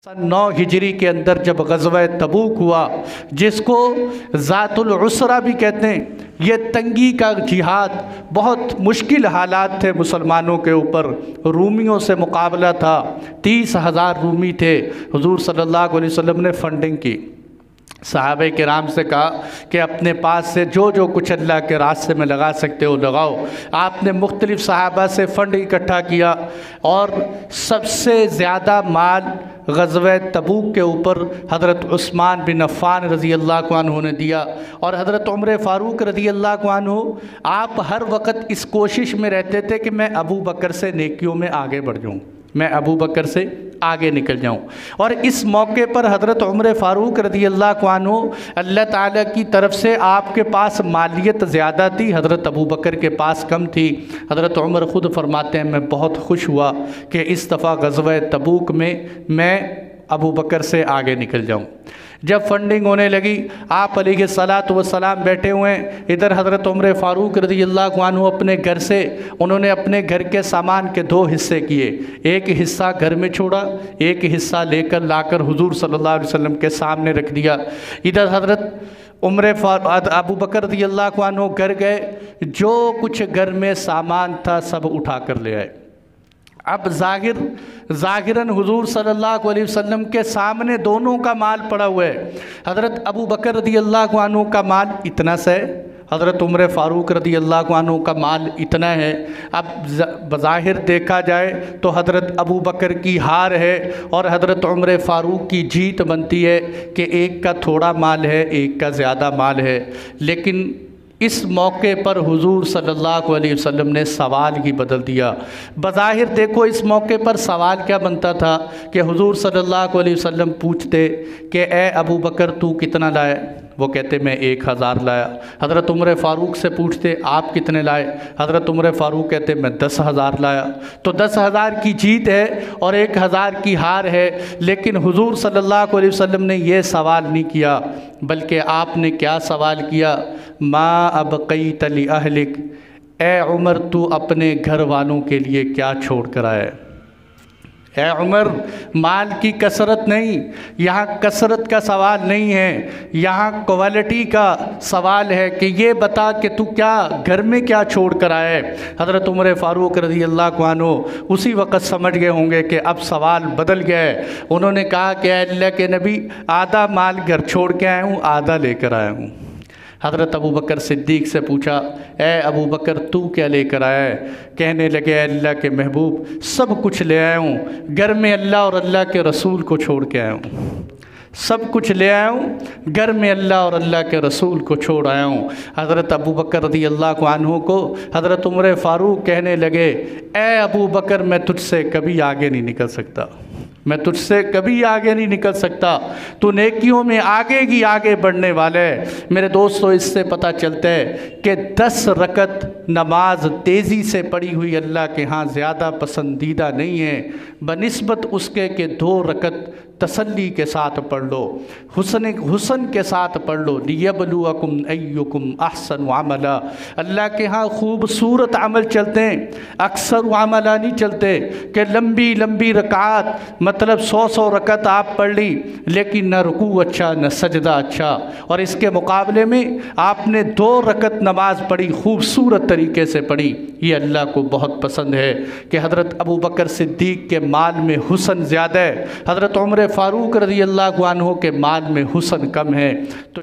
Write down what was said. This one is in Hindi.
सन 9 हिजरी के अंदर जब ग़ज़वा तबूक हुआ, जिसको ज़ातुल उसरा भी कहते हैं, ये तंगी का जिहाद, बहुत मुश्किल हालात थे मुसलमानों के ऊपर। रूमियों से मुकाबला था, 30,000 रूमी थे। हुज़ूर सल्लल्लाहु अलैहि वसल्लम ने फंडिंग की, सहाबे किराम से कहा कि अपने पास से जो जो कुछ अल्लाह के रास्ते में लगा सकते हो लगाओ। आपने मुख्तलिफ़ सहाबा से फ़ंड इकट्ठा किया और सबसे ज़्यादा माल ग़ज़वा तबूक के ऊपर हज़रत उस्मान बिन अफ़्फ़ान रज़ी अल्लाह अन्हु ने दिया। और हज़रत उमर फ़ारूक रज़ी अल्लाह अन्हु, आप हर वक़्त इस कोशिश में रहते थे कि मैं अबू बकर से नेकियों में आगे बढ़ जाऊँ, मैं अबू बकर से आगे निकल जाऊं। और इस मौके पर हज़रत उमर फ़ारूक रज़ी अल्लाह अन्हु, अल्लाह ताला की तरफ से आपके पास मालियत ज़्यादा थी, हज़रत अबू बकर के पास कम थी। हज़रत उमर ख़ुद फरमाते हैं, मैं बहुत खुश हुआ कि इस दफ़ा ग़ज़वा तबूक में मैं अबू बकर से आगे निकल जाऊं। जब फंडिंग होने लगी, आप अलैहिस्सलातु वस्सलाम बैठे हुए हैं, इधर हज़रत उमर फ़ारूक रज़ी अल्लाह अन्हु अपने घर से, उन्होंने अपने घर के सामान के 2 हिस्से किए। एक हिस्सा घर में छोड़ा, एक हिस्सा लेकर लाकर हुज़ूर सल्लल्लाहु अलैहि वसल्लम के सामने रख दिया। इधर हज़रत अबू बकर रज़ी अल्लाह अन्हु घर गए, जो कुछ घर में सामान था सब उठा कर ले आए। अब ज़ाहिरन हुज़ूर सल्लल्लाहु अलैहि वसल्लम के सामने दोनों का माल पड़ा हुआ है। हज़रत अबू बकर रज़ी अल्लाह अन्हु का माल इतना सा है, हज़रत उमर फ़ारूक रज़ी अल्लाह अन्हु का माल इतना है। अब बज़ाहिर देखा जाए तो हज़रत अबू बकर की हार है और हज़रत उमर फ़ारूक की जीत बनती है कि एक का थोड़ा माल है, एक का ज़्यादा माल है। लेकिन इस मौके पर हुज़ूर सल्लल्लाहु अलैहि वसल्लम ने सवाल ही बदल दिया। बज़ाहिर देखो इस मौके पर सवाल क्या बनता था कि हुज़ूर सल्लल्लाहु अलैहि वसल्लम पूछते कि ए अबू बकर तू कितना लाया, वो कहते मैं 1000 लाया। हज़रत उमर फ़ारूक से पूछते आप कितने लाए, हज़रत उमर फ़ारूक कहते मैं 10,000 लाया। तो 10,000 की जीत है और 1,000 की हार है। लेकिन हुज़ूर सल्लल्लाहु अलैहि वसल्लम ने ये सवाल नहीं किया, बल्कि आपने क्या सवाल किया, मा अबक़ैत लि अहलिक, ए उमर तू अपने घर वालों के लिए क्या छोड़ कर आया। ए उमर, माल की कसरत नहीं, यहाँ कसरत का सवाल नहीं है, यहाँ क्वालिटी का सवाल है कि ये बता कि तू क्या घर में क्या छोड़ कर आया है। हज़रत उमर फ़ारूक रज़ी अल्लाह अन्हु उसी वक़्त समझ गए होंगे कि अब सवाल बदल गया है। उन्होंने कहा कि अल्लाह के नबी, आधा माल घर छोड़ के आया हूँ, आधा लेकर आया हूँ। हज़रत अबू बकर सिद्दीक़ से पूछा, ए अबू बकर तू क्या लेकर आया है। कहने लगे, अल्लाह के महबूब सब कुछ ले आया हूँ, घर में अल्लाह और अल्लाह के रसूल को छोड़ के आया हूँ। सब कुछ ले आया हूँ, घर में अल्लाह और अल्लाह के रसूल को छोड़ आया हूँ। हज़रत अबू बकर रज़ी अल्लाह अन्हु को हज़रत उमर फ़ारूक कहने लगे, ए अबू बकर मैं तुझसे कभी आगे नहीं निकल सकता, मैं तुझसे कभी आगे नहीं निकल सकता, तू नेकियों में आगे ही आगे बढ़ने वाले है। मेरे दोस्तों, इससे पता चलता है कि 10 रकत नमाज तेज़ी से पढ़ी हुई अल्लाह के यहाँ ज़्यादा पसंदीदा नहीं है, बनिस्बत उसके कि 2 रकत तसल्ली के साथ पढ़ लो, हुसन के साथ पढ़ लो। लियबलुवकुम अय्युकुम अहसनु अमला, अल्लाह के यहाँ खूबसूरत अमल चलते हैं, अक्सर अमला नहीं चलते कि लंबी लंबी रकात, मतलब 100 रकत आप पढ़ ली लेकिन न रुकू अच्छा न सजदा अच्छा। और इसके मुकाबले में आपने 2 रकत नमाज पढ़ी, खूबसूरत तरीके से पढ़ी, ये अल्लाह को बहुत पसंद है। कि हज़रत अबू बकर सिद्दीक़ के माल में हुसन ज़्यादा है, हज़रत उमर फ़ारूक रज़ी अल्लाह अन्हु के माल में हुसन कम है। तो